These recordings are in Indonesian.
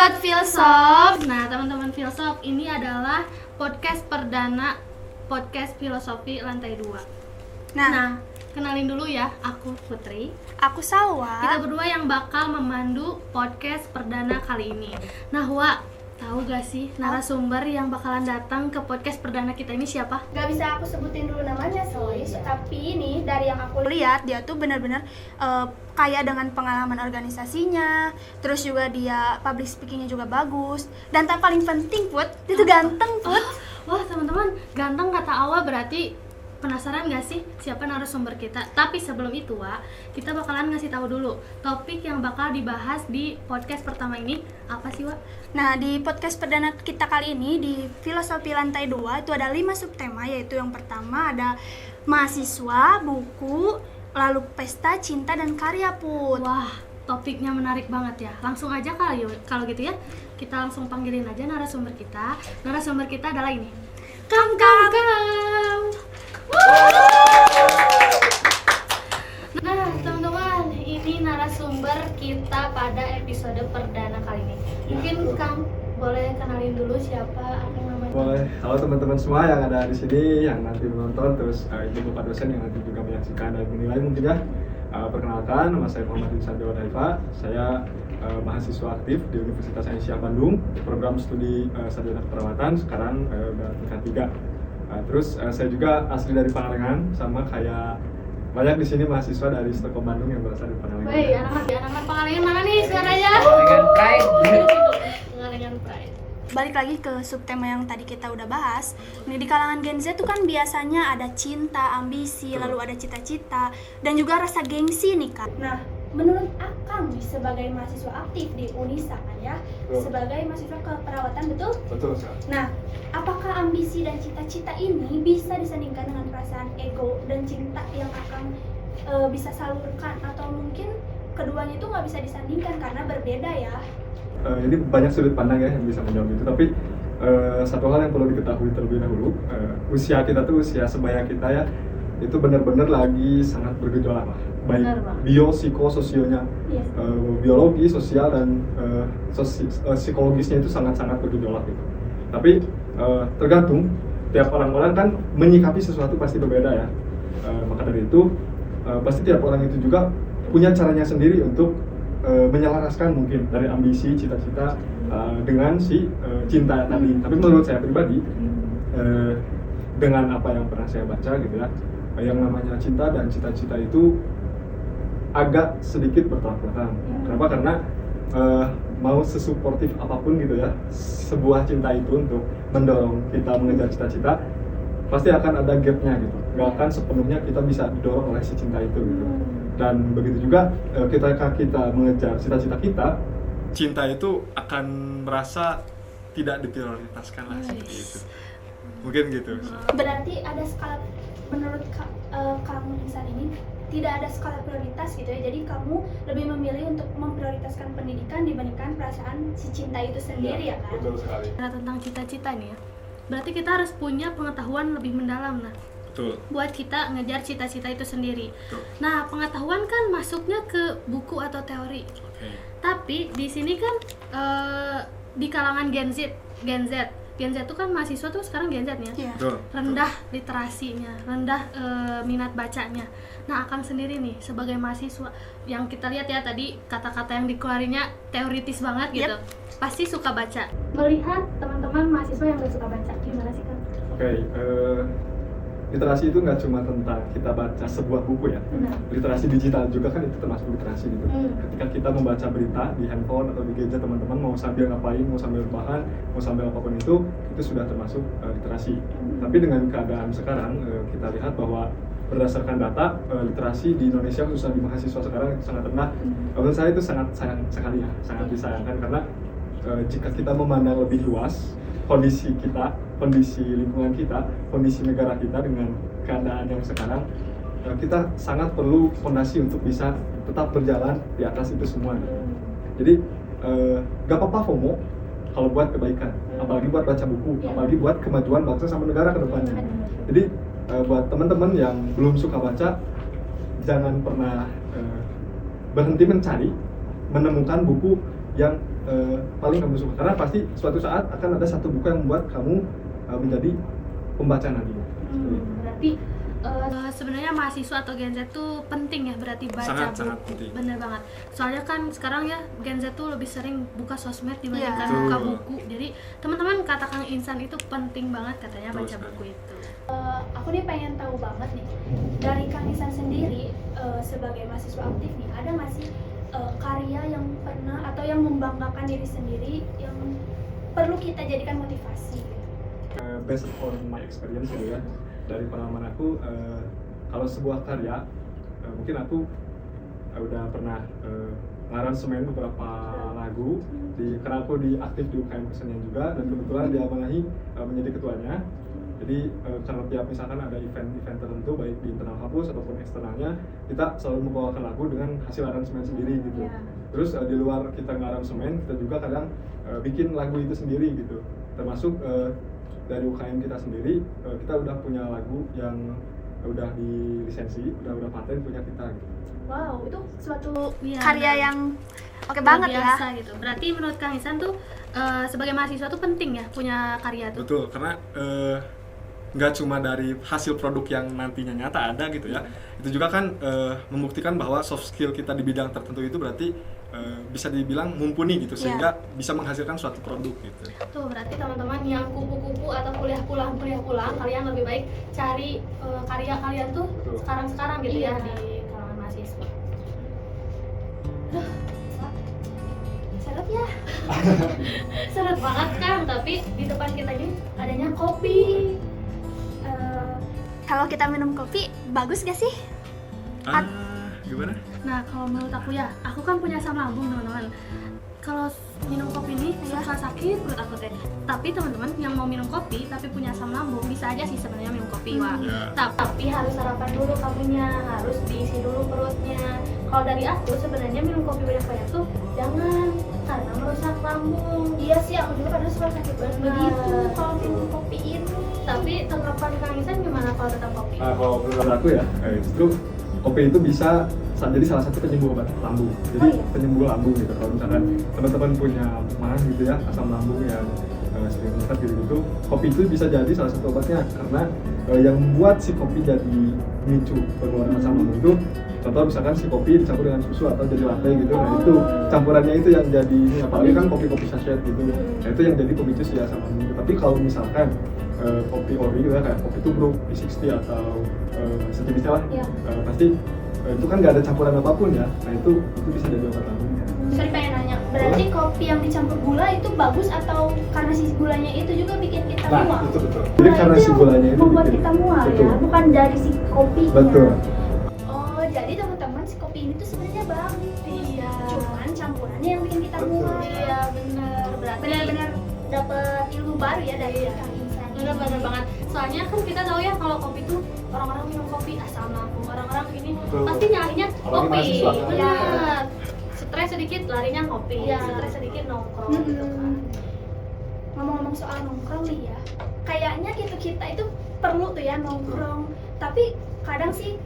Sobat Filsop. Nah, teman-teman Filsop, ini adalah podcast perdana podcast filosofi lantai 2. Nah, kenalin dulu ya, aku Putri. Aku Salwa. Kita berdua yang bakal memandu podcast perdana kali ini. Nah, Wak, tahu gak sih narasumber yang bakalan datang ke podcast perdana kita ini siapa? Gak bisa aku sebutin dulu namanya sih, tapi ini dari yang aku lihat dia tuh benar-benar kaya dengan pengalaman organisasinya, terus juga dia public speakingnya juga bagus, dan tak paling penting Put, dia tuh ganteng Put. Wah, teman-teman, ganteng kata Awa, berarti penasaran gak sih siapa narasumber kita? Tapi sebelum itu, Wak, kita bakalan ngasih tahu dulu topik yang bakal dibahas di podcast pertama ini apa sih, Wak? Nah, di podcast perdana kita kali ini di Filosofi Lantai 2 itu ada 5 subtema, yaitu yang pertama ada mahasiswa, buku, lalu pesta, cinta, dan karya Put. Wah, topiknya menarik banget ya. Langsung aja kali kalau gitu ya. Kita langsung panggilin aja narasumber kita. Narasumber kita adalah ini. Kam. Nah, teman-teman, ini narasumber kita pada episode perdana kali ini. Mungkin Kang boleh kenalin dulu siapa akan namanya? Boleh. Halo teman-teman semua yang ada di sini, yang nanti menonton, terus ibu bapak dosen yang nanti juga menyaksikan dan menilai mungkin ya. Perkenalkan, nama saya Muhammad Insan Dewa Daifa. Saya mahasiswa aktif di Universitas Indonesia Bandung, program studi sarjana keperawatan, sekarang tingkat 3. Terus saya juga asli dari Pangalengan, sama kayak banyak di sini mahasiswa dari Stockholm Bandung yang berasal dari Pangalengan. Woi, anak-anak Pangalengan mana nih suaranya? Dengan pride. Dengan pride. Balik lagi ke subtema yang tadi kita udah bahas. Ini di kalangan Gen Z tuh kan biasanya ada cinta, ambisi, lalu ada cita-cita, dan juga rasa gengsi nih Kak. Nah, menurut Akang sebagai mahasiswa aktif di Unisa kan ya, sebagai mahasiswa keperawatan, betul? Betul sekali. Nah, apakah ambisi dan cita-cita ini bisa disandingkan dengan perasaan ego dan cinta yang Akang bisa salurkan, atau mungkin keduanya itu nggak bisa disandingkan karena berbeda ya? Ini banyak sudut pandang ya yang bisa menjawab itu, tapi satu hal yang perlu diketahui terlebih dahulu, usia kita tuh usia sebaya kita ya, itu benar-benar lagi sangat bergejolak lah, baik bio, psiko, sosionya, Yes. Biologi, sosial, dan psikologisnya itu sangat-sangat bergejolak gitu. Tapi tergantung, tiap orang-orang kan menyikapi sesuatu pasti berbeda ya, maka dari itu pasti tiap orang itu juga punya caranya sendiri untuk menyelaraskan mungkin dari ambisi, cita-cita dengan si cinta tadi. Tapi menurut saya pribadi, dengan apa yang pernah saya baca gitu ya, yang namanya cinta dan cita-cita itu agak sedikit bertolak belakang. Kenapa? Karena mau sesuportif apapun gitu ya, sebuah cinta itu untuk mendorong kita mengejar cita-cita, pasti akan ada gapnya gitu. Gak akan sepenuhnya kita bisa didorong oleh si cinta itu gitu. Dan begitu juga ketika kita mengejar cita-cita kita, cinta itu akan merasa tidak diprioritaskan lah seperti itu. Mungkin gitu. Berarti ada skala, menurut kamu Insan ini tidak ada skala prioritas gitu ya, jadi kamu lebih memilih untuk memprioritaskan pendidikan dibandingkan perasaan si cinta itu sendiri ya kan? Betul sekali. Nah, tentang cita-cita nih ya, berarti kita harus punya pengetahuan lebih mendalam. Nah, Betul. buat kita ngejar cita-cita itu sendiri. Betul. Nah, pengetahuan kan masuknya ke buku atau teori. Oke. Tapi di sini kan di kalangan Gen Z itu kan mahasiswa tuh sekarang Gen Z ya. Iya. Betul. Rendah literasinya, rendah minat bacanya. Nah, Akang sendiri nih sebagai mahasiswa yang kita lihat ya tadi kata-kata yang dikeluarinya teoritis banget gitu. Pasti suka baca. Melihat teman-teman mahasiswa yang gak suka baca, gimana sih Kang? Oke, literasi itu nggak cuma tentang kita baca sebuah buku ya. Benar. Literasi digital juga kan itu termasuk literasi gitu. Hmm. Ketika kita membaca berita di handphone atau di gadget teman-teman, mau sambil ngapain, mau sambil rebahan, mau sambil apapun itu sudah termasuk literasi. Tapi dengan keadaan sekarang kita lihat bahwa berdasarkan data literasi di Indonesia khususnya di mahasiswa sekarang sangat rendah. Menurut saya itu sangat sayang sekali ya, sangat disayangkan karena jika kita memandang lebih luas kondisi kita, kondisi lingkungan kita, kondisi negara kita dengan keadaan yang sekarang, kita sangat perlu fondasi untuk bisa tetap berjalan di atas itu semua. Jadi gak apa-apa FOMO kalau buat kebaikan, apalagi buat baca buku, apalagi buat kemajuan bangsa sama negara ke depannya. Jadi buat teman-teman yang belum suka baca, jangan pernah berhenti mencari, menemukan buku yang paling kamu suka, karena pasti suatu saat akan ada satu buku yang membuat kamu menjadi pembaca nantinya. Berarti sebenarnya mahasiswa atau Gen Z tuh penting ya, berarti baca Sangat buku. penting. Bener banget. Soalnya kan sekarang ya Gen Z tuh lebih sering buka sosmed dibandingkan Iya. buka Betul. buku. Jadi teman-teman kata Kang Insan itu penting banget katanya Betul baca sekali. buku itu. Aku nih pengen tahu banget nih, dari Kang Isan sendiri sebagai mahasiswa aktif nih, ada nggak sih karya yang pernah atau yang membanggakan diri sendiri yang perlu kita jadikan motivasi gitu? Based on my experience gitu ya, dari pengalaman aku, kalau sebuah karya, mungkin aku udah pernah ngaransemen beberapa lagu karena aku aktif di UKM Kesenian juga, dan kebetulan diamanahi menjadi ketuanya. Jadi karena tiap misalkan ada event-event tertentu baik di internal kampus ataupun eksternalnya, kita selalu membawakan lagu dengan hasil aransemen sendiri gitu. Yeah. Terus di luar kita ngaransemen, kita juga kadang bikin lagu itu sendiri gitu. Termasuk dari UKM kita sendiri, kita udah punya lagu yang udah dilisensi, udah paten punya kita gitu. Wow, itu suatu Iya, karya benar. yang oke Luar banget ya. biasa gitu. Berarti menurut Kang Insan tuh sebagai mahasiswa tuh penting ya punya karya tuh. Betul, karena nggak cuma dari hasil produk yang nantinya nyata ada gitu ya, itu juga kan membuktikan bahwa soft skill kita di bidang tertentu itu berarti bisa dibilang mumpuni gitu, sehingga bisa menghasilkan suatu produk gitu. Tuh berarti teman-teman yang kupu-kupu atau kuliah pulang, kalian lebih baik cari karya kalian tuh Betul. sekarang gitu ya Iya. di kalangan mahasiswa. Seret ya. Seret banget kan, tapi di depan kita ini adanya kopi. Kalau kita minum kopi, bagus gak sih? Gimana? Nah kalau menurut aku ya, aku kan punya asam lambung teman-teman. Kalau minum kopi ini suka sakit perut aku teh. Tapi teman-teman yang mau minum kopi tapi punya asam lambung bisa aja sih sebenarnya minum kopi wah. Ya. Tapi harus sarapan dulu kamunya, harus diisi dulu perutnya. Kalau dari aku sebenarnya minum kopi banyak-banyak tuh jangan, karena merusak lambung. Iya sih, aku juga kadang suka sakit banget Benar. begitu kalau minum kopi ini. Tapi tanggapan Kang Isan gimana kalau tetap kopi? Nah, kalau menurut aku ya, justru kopi itu bisa jadi salah satu penyembuh obat lambung. Jadi Oh, iya? penyembuh lambung gitu. Kalau misalkan teman-teman punya mah gitu ya, asam lambung yang sering meningkat gitu, kopi itu bisa jadi salah satu obatnya, karena yang membuat si kopi jadi micu pengeluaran asam lambung itu, contoh misalkan si kopi dicampur dengan susu atau jadi latte gitu, nah itu campurannya itu yang jadi ini, apalagi kan kopi-kopi sachet gitu, nah itu yang jadi pemicu si asam lambung. Tapi kalau misalkan kopi ori gitu ya, kayak kopi tubruk, V60 atau sejenisnya lah, Iya. pasti itu kan nggak ada campuran apapun ya, nah itu bisa jadi obat lambung. Sorry, pengen nanya, berarti kopi yang dicampur gula itu bagus atau karena si gulanya itu juga bikin kita mual? Itu betul. Jadi Gula karena itu si gulanya itu membuat bikin- kita mual betul. ya, bukan dari si kopinya. Betul. Oh, jadi teman-teman si kopi ini tuh sebenarnya bagus. Iya. Cuman campurannya yang bikin kita Betul. mual. Iya benar. Berarti Benar-benar dapat ilmu baru ya dari Kang Insan. benar banget. Soalnya kan kita tahu ya kalau kopi tuh orang-orang minum kopi asam lambung, orang-orang ini Betul. pasti nyarinya Apalagi kopi. mahasiswa. Benar. Stres sedikit larinya kopi, Iya. stres sedikit nongkrong gitu kan. Ngomong-ngomong soal nongkrong nih ya, kayaknya kita itu perlu tuh ya nongkrong. Tapi kadang sih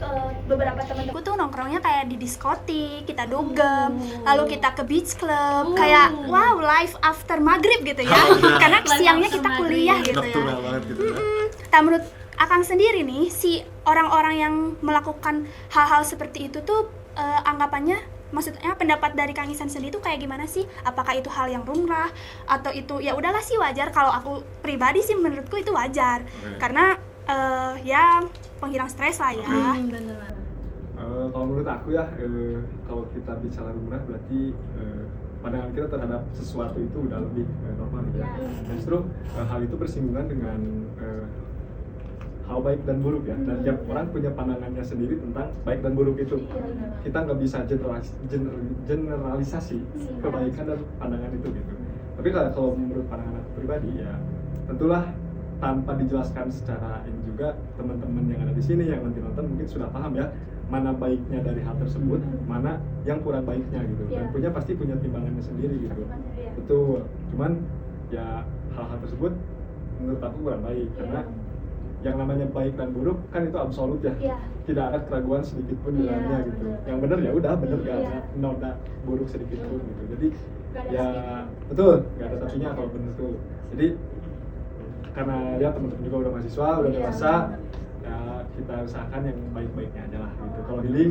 beberapa teman-temanku tuh nongkrongnya kayak di diskotik, kita dugem, lalu kita ke beach club, kayak wow life after maghrib gitu ya. Karena Life siangnya after kita maghrib. kuliah gitu ya. Nocturnal banget gitu ya. Nah, menurut Akang sendiri nih, si orang-orang yang melakukan hal-hal seperti itu tuh anggapannya, maksudnya pendapat dari Kang Isan sendiri tuh kayak gimana sih? Apakah itu hal yang lumrah atau itu ya udahlah sih wajar? Kalau aku pribadi sih menurutku itu wajar. Oke. Karena ya penghilang stres lah ya. Benar. Kalau menurut aku ya, kalau kita bicara lumrah berarti pandangan kita terhadap sesuatu itu udah lebih normal gitu ya. Dan justru hal itu bersinggungan dengan hal baik dan buruk ya. Dan tiap orang punya pandangannya sendiri tentang baik dan buruk itu. Kita nggak bisa generalisasi kebaikan dan pandangan itu gitu. Tapi kalau menurut pandangan aku pribadi ya, tentulah tanpa dijelaskan secara ini juga, teman-teman yang ada di sini yang nanti nonton mungkin sudah paham ya mana baiknya dari hal tersebut, mana yang kurang baiknya gitu. Dan pasti punya timbangannya sendiri gitu. Betul. Cuman ya hal-hal tersebut menurut aku kurang baik, karena yang namanya baik dan buruk kan itu absolut ya. Iya. Tidak ada keraguan sedikit pun di Iya, dalamnya gitu. bener. Yang benar ya udah benar, gak Iya. ada noda buruk sedikit pun gitu. Jadi Gak ada ya tapinya. betul, gak ada tapinya kalau benar tuh. Jadi karena ya teman-teman juga udah mahasiswa, udah Iya, dewasa, ya kita usahakan yang baik-baiknya aja lah gitu. Kalau healing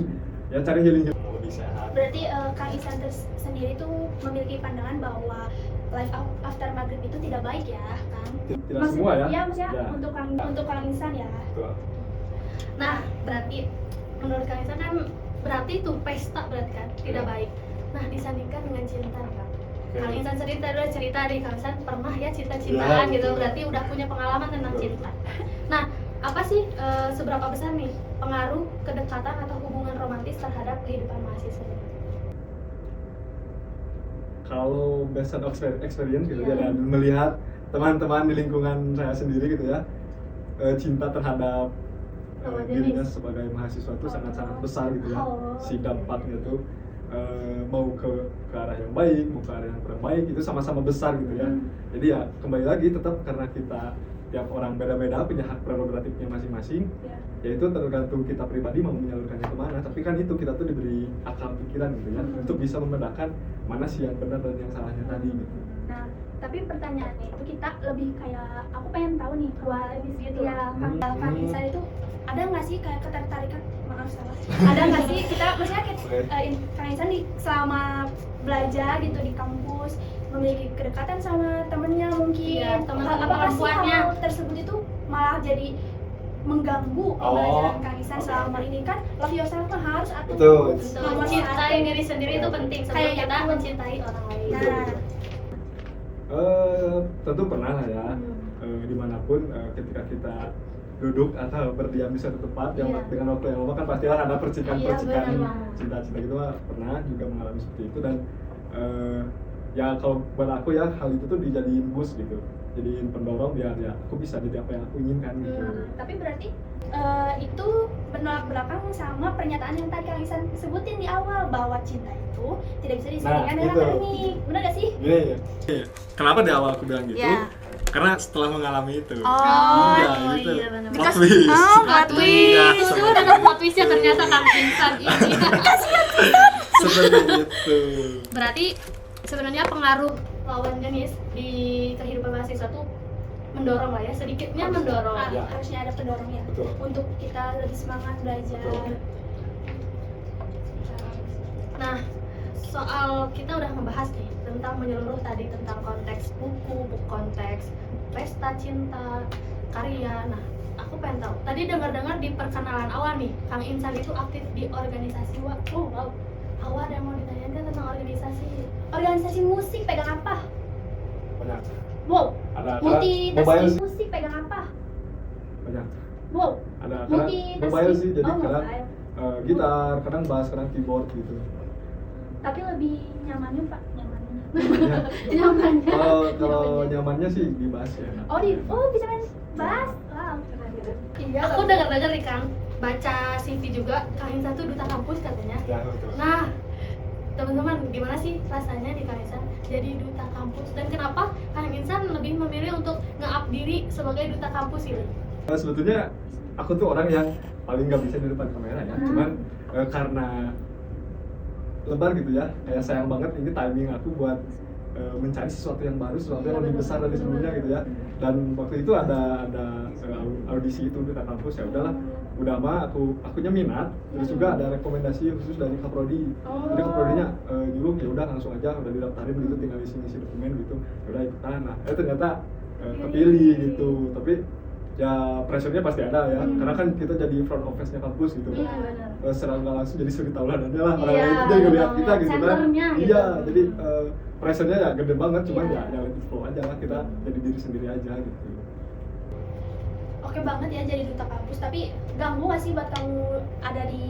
ya cari healing yang lebih sehat. Berarti Kang Ihsan sendiri tuh memiliki pandangan bahwa life after maghrib itu tidak baik ya, Kang? Tidak semua ya. Iya, maksudnya Ya. untuk Kang Ihsan ya. Betul. Nah, berarti menurut Kang Ihsan kan berarti itu pesta berarti kan tidak baik. Nah, disandingkan dengan cinta nih, Kang. Oke. Kang Ihsan cerita dulu cerita dari Kang Ihsan pernah ya cinta-cintaan Ya, gitu, betul. berarti udah punya pengalaman tentang Betul. cinta. Nah, apa sih seberapa besar nih pengaruh kedekatan atau hubungan romantis terhadap kehidupan mahasiswa? Kalau based on experience gitu ya, Iya. dan melihat teman-teman di lingkungan saya sendiri gitu ya, cinta terhadap Lawan dirinya jenis. sebagai mahasiswa itu sangat-sangat besar gitu ya. Oh. Si dampaknya tuh mau ke arah yang baik, mau ke arah yang kurang baik itu sama-sama besar gitu ya. Jadi ya kembali lagi tetap karena kita tiap orang beda-beda punya hak prerogatifnya masing-masing. Ya. Ya itu tergantung kita pribadi mau menyalurkannya kemana, tapi kan itu kita tuh diberi akal pikiran gitu ya, untuk bisa membedakan mana sih yang benar dan yang salahnya tadi gitu. Nah, tapi pertanyaannya itu kita lebih kayak aku pengen tahu nih buat gitu. ya Kang Hmm. Kang Ihsan itu ada nggak sih kayak ketertarikan, maaf salah, ada nggak sih kita maksudnya kayak, Oke. Kang Ihsan selama belajar gitu di kampus memiliki kedekatan sama temennya mungkin. Iya, teman-teman Apakah sih perempuannya. hal tersebut itu malah jadi mengganggu pembelajaran Kang Ihsan oke. selama ini? Kan love yourself mah harus atuh. Betul. Untuk mencintai diri sendiri itu penting sebelum Kayak kita gitu. mencintai orang lain. Nah. Betul. Tentu pernah lah ya, dimanapun ketika kita duduk atau berdiam di satu tempat yang Iya. dengan waktu yang lama kan pastilah ada percikan-percikan Iya, benar. cinta-cinta gitu lah, pernah juga mengalami seperti itu. Dan ya kalau buat aku ya hal itu tuh dijadiin boost gitu, jadiin pendorong biar ya aku bisa jadi apa yang aku inginkan gitu. Tapi berarti itu bertolak belakang sama pernyataan yang tadi Kang Ihsan sebutin di awal bahwa cinta itu tidak bisa disandingkan dengan itu. akademik. Benar gak sih? Gini ya, kenapa di awal aku bilang gitu? Ya. Karena setelah mengalami itu. Oh, Iya, oh gitu. iya, benar. Plot twist. Oh, Plot twist. Itu udah ada plot twistnya ternyata Kang Ihsan ini. Seperti itu. Berarti sebenarnya pengaruh lawan jenis di kehidupan mahasiswa tuh mendorong lah ya, sedikitnya mendorong. Ya. Harusnya ada pendorongnya Betul. untuk kita lebih semangat belajar. Betul. Nah, soal kita udah membahas nih tentang menyeluruh tadi tentang konteks buku, konteks pesta cinta, karya. Nah, aku pengen tahu. Tadi dengar-dengar di perkenalan awal nih, Kang Ihsan itu aktif di organisasi. Wow. Awal ada yang mau ditanyakan tentang organisasi. Organisasi musik pegang apa? Banyak. Wow. Ada Multitasking musik pegang apa? banyak. Wow. Ada kadang Multitasking. mobile sih, jadi Oh, kadang mobile. gitar, kadang bass, kadang keyboard gitu. Tapi lebih nyamannya Pak, nyamannya. Ya. Nyamannya. Kalau nyamannya sih di bass ya. Oh bisa main bass. Wow, keren. Iya, aku dengar-dengar nih Kang, baca CV juga Kang Ihsan tuh duta kampus katanya. Ya, betul. Nah, teman-teman, gimana sih rasanya di Kang Ihsan jadi duta kampus, dan kenapa Kang Ihsan lebih memilih untuk nge-up diri sebagai duta kampus gitu? Sebetulnya aku tuh orang yang paling nggak bisa di depan kamera ya, cuman karena lebar gitu ya, kayak sayang banget ini timing aku buat mencari sesuatu yang baru, sesuatu yang lebih besar dari sebelumnya gitu ya. Dan waktu itu ada audisi itu duta kampus, ya udahlah, udah mah akunya minat, terus juga ada rekomendasi khusus dari Kaprodi. Jadi Kaprodinya nyuruh ya udah langsung aja, udah didaftarin gitu, tinggal isi dokumen gitu, ya udah ikutan. Nah, ternyata kepilih gitu, tapi ya pressure-nya pasti ada ya, karena kan kita jadi front office-nya kampus gitu. Iya, benar. Secara nggak langsung jadi suri tauladannya lah, orang Iya, lain juga ngeliat kita gitu kan. centernya gitu. Iya, jadi pressure-nya ya gede banget, cuman Iya. ya let it flow aja lah, kita jadi diri sendiri aja gitu. Oke banget ya jadi duta kampus, tapi ganggu gak sih buat kamu ada di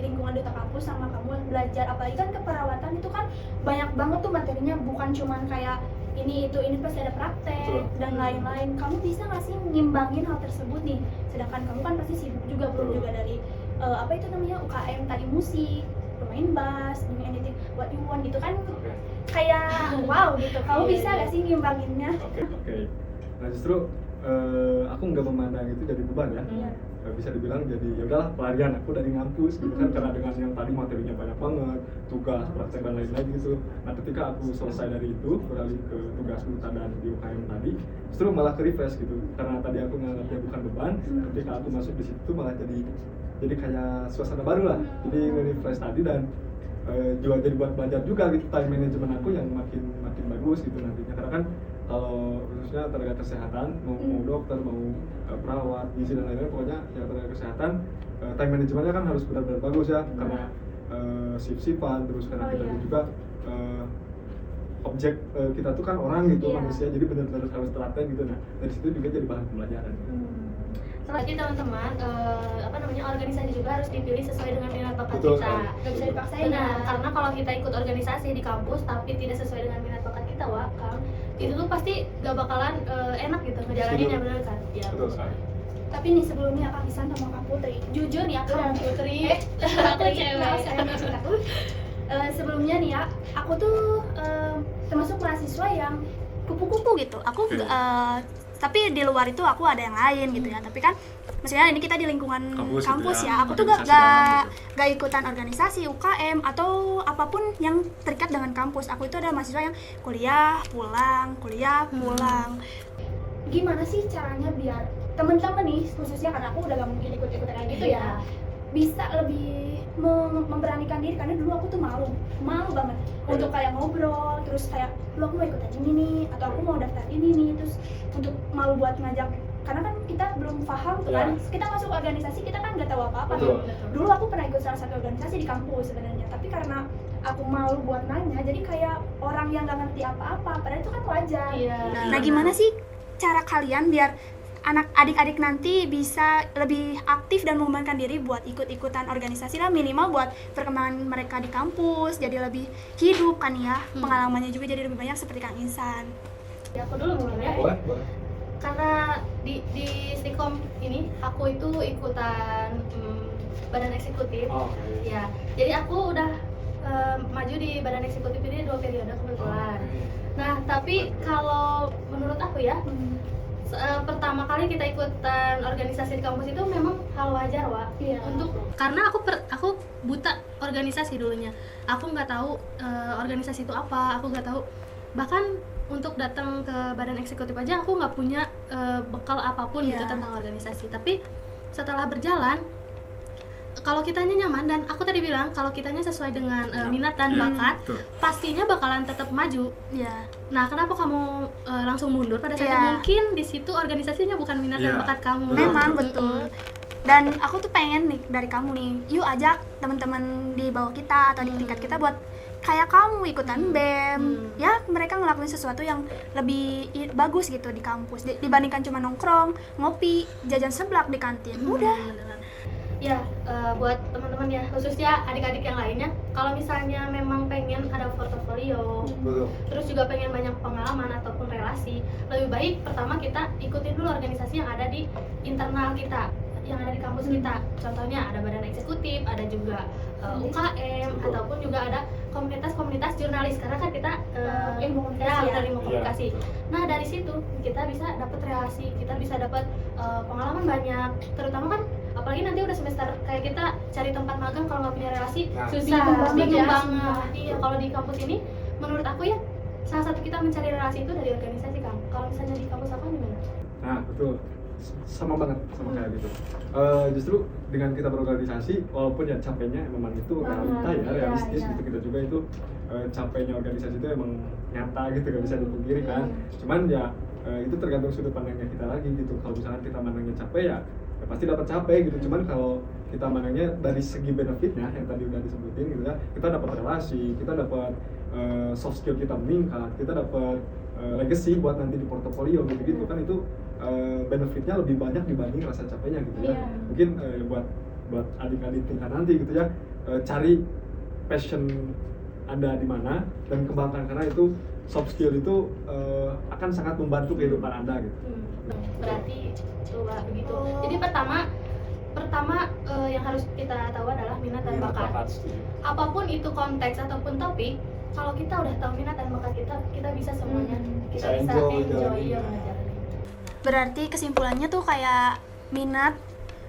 lingkungan duta kampus sama kamu belajar, apalagi kan keperawatan itu kan banyak banget tuh materinya, bukan cuman kayak ini pasti ada praktek. Betul. Dan lain-lain. Kamu bisa gak sih ngimbangin hal tersebut nih, sedangkan kamu kan pasti sibuk juga, belum Betul. juga dari apa itu namanya UKM tadi, musik, bermain bass, doing anything what you want gitu kan, kayak wow gitu. Kamu Iya, bisa iya. gak sih ngimbanginnya? Oke. Nah justru aku nggak memandang itu jadi beban ya. Bisa dibilang jadi ya udahlah pelarian aku dari ngampus gitu kan, karena dengan yang tadi materinya banyak banget, tugas, praktek dan lain-lain gitu. Nah ketika aku selesai dari itu beralih ke tugas UTA dan di UKM tadi, justru malah ke refresh gitu, karena tadi aku nganggapnya bukan beban. Ketika aku masuk di situ malah jadi kayak suasana baru lah, jadi nge-refresh tadi dan juga jadi buat belajar juga gitu, time management aku yang makin bagus gitu nantinya, karena kan kalau khususnya tenaga kesehatan mau dokter mau perawat gizi dan lain-lain, pokoknya yang tenaga kesehatan time managementnya kan harus benar-benar bagus ya, karena shift-shiftan terus, karena kita juga objek kita tuh kan orang gitu, manusia, jadi benar-benar harus telaten gitu. Nah dari situ juga jadi bahan pembelajaran. Jadi teman-teman, organisasi juga harus dipilih sesuai dengan minat bakat Betul, kita. Nggak bisa dipaksain. Benar, karena kalau kita ikut organisasi di kampus tapi tidak sesuai dengan minat bakat kita, Kang, itu tuh pasti gak bakalan enak gitu ngejalaninnya, benar kan? Ya. Betul sekali. Tapi nih sebelumnya Kak Isan sama Kak Putri, jujur nih Kak Putri, Aku cewek. maaf, saya nggak cinta aku. Sebelumnya nih ya, aku tuh termasuk mahasiswa yang kupu-kupu gitu. Aku tapi di luar itu aku ada yang lain gitu ya. Tapi kan maksudnya ini kita di lingkungan kampus gitu ya. Aku tuh gak ikutan organisasi, UKM atau apapun yang terikat dengan kampus. Aku itu ada mahasiswa yang kuliah pulang. Gimana sih caranya biar temen-temen nih, khususnya karena aku udah gak mungkin ikut-ikutan kayak gitu ya, bisa lebih memberanikan diri, karena dulu aku tuh malu banget untuk kayak ngobrol, terus kayak lu aku mau ikutan ini nih, atau aku mau daftar ini nih, terus untuk malu buat ngajak, karena kan kita belum paham tuh kan, kita masuk organisasi kita kan nggak tahu apa-apa. Dulu aku pernah ikut salah satu organisasi di kampus sebenarnya, tapi karena aku malu buat nanya, jadi kayak orang yang nggak ngerti apa-apa, padahal itu kan wajar. Nah gimana sih cara kalian biar adik-adik nanti bisa lebih aktif dan mengembangkan diri buat ikut-ikutan organisasi lah, minimal buat perkembangan mereka di kampus jadi lebih hidup kan ya, pengalamannya juga jadi lebih banyak seperti Kang Insan. Ya aku dulu mungkin ya. Boleh. Karena di Stikom ini aku itu ikutan badan eksekutif. Ya, jadi aku udah maju di badan eksekutif ini 2 periode kebetulan. Nah, tapi kalau menurut aku ya, pertama kali kita ikutan organisasi di kampus itu memang hal wajar, karena aku buta organisasi dulunya. Aku nggak tahu organisasi itu apa, aku nggak tahu, bahkan untuk datang ke badan eksekutif aja aku nggak punya bekal apapun gitu tentang organisasi. Tapi setelah berjalan, kalau kitanya nyaman, dan aku tadi bilang kalau kitanya sesuai dengan minat dan bakat, pastinya bakalan tetap maju. Nah, kenapa kamu langsung mundur pada saat itu? Mungkin di situ organisasinya bukan minat dan bakat kamu. Memang betul. Dan aku tuh pengen nih dari kamu nih, yuk ajak teman-teman di bawah kita atau di tingkat kita buat kayak kamu ikutan BEM. Ya, mereka ngelakuin sesuatu yang lebih bagus gitu di kampus dibandingkan cuma nongkrong, ngopi, jajan seblak di kantin. Udah. Ya, buat teman-teman ya, khususnya adik-adik yang lainnya, kalau misalnya memang pengen ada portofolio, terus juga pengen banyak pengalaman ataupun relasi, lebih baik pertama kita ikutin dulu organisasi yang ada di internal kita, yang ada di kampus kita. Contohnya ada badan eksekutif, ada juga UKM, ataupun juga ada komunitas-komunitas jurnalis, karena kan kita ilmu komunikasi. Nah, dari situ kita bisa dapat relasi, kita bisa dapat pengalaman banyak, terutama kan apalagi nanti udah semester kayak kita cari tempat magang, kalau nggak punya relasi susah, bingung banget. Iya, kalau di kampus ini menurut aku ya, salah satu kita mencari relasi itu dari organisasi, Kang. Kalau misalnya di kampus apa gimana? Nah betul, sama banget sama kayak gitu. Justru dengan kita berorganisasi, walaupun ya capeknya memang itu realita ya, realistis gitu, kita juga itu capeknya organisasi itu emang nyata gitu, gak bisa dipungkiri kan. Cuman ya itu tergantung sudut pandangnya kita lagi gitu. Kalau misalnya kita mandangnya capek ya pasti dapat capek gitu. Cuman kalau kita mandangnya dari segi benefitnya yang tadi udah disebutin gitu ya, kita dapat relasi, kita dapat soft skill kita meningkat, kita dapat legacy buat nanti di portofolio gitu kan, itu benefitnya lebih banyak dibanding rasa capeknya gitu ya. Mungkin buat adik-adik tingkat nanti gitu ya, cari passion Anda di mana dan kembangkan, karena itu soft skill itu akan sangat membantu kehidupan Anda gitu. Berarti coba begitu. Jadi pertama yang harus kita tahu adalah minat dan bakat. Apapun itu konteks ataupun topik, kalau kita udah tahu minat dan bakat kita bisa semuanya, kita bisa enjoy menjalani. Berarti kesimpulannya tuh kayak minat,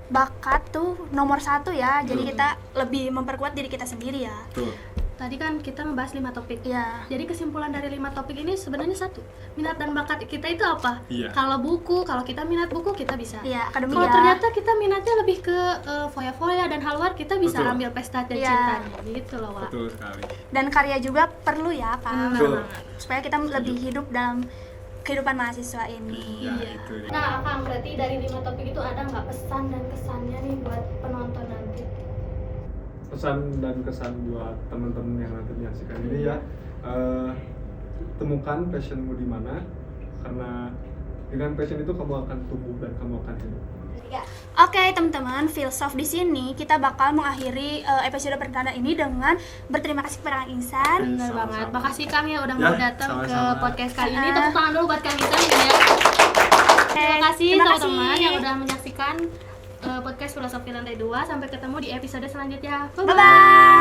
bakat tuh nomor 1 ya. Jadi kita lebih memperkuat diri kita sendiri ya. Betul. Tadi kan kita membahas 5 topik. Iya. Jadi kesimpulan dari 5 topik ini sebenarnya satu, minat dan bakat kita itu apa? Iya. Kalau buku, kalau kita minat buku kita bisa. Iya, akademik Kalau ya. ternyata kita minatnya lebih ke foya-foya dan hal luar, kita bisa Betul. ambil pesta dan Iya. cintanya gitu loh, Wak. Betul sekali. Dan karya juga perlu ya, Kak. Betul. Supaya kita lebih hidup dalam kehidupan mahasiswa ini. Iya, itu dia. Nah, Akang, berarti dari 5 topik itu ada nggak pesan dan kesannya nih buat penonton nanti? Pesan dan kesan buat teman-teman yang nanti menyaksikan ini ya, temukan passionmu di mana, karena dengan passion itu kamu akan tumbuh dan kamu akan hidup. Oke, teman-teman, Filsuf di sini kita bakal mengakhiri episode perdana ini dengan berterima kasih kepada Kang Ihsan. Bener Sama-sama. banget. Makasih Kang ya udah Ya, mau datang ke sama-sama. podcast kali ini. Tepuk tangan dulu buat Kang Ihsan ya. Terima kasih Terima teman-teman kasih. yang udah menyaksikan podcast Filosofi Lantai 2. Sampai ketemu di episode selanjutnya. Bye-bye.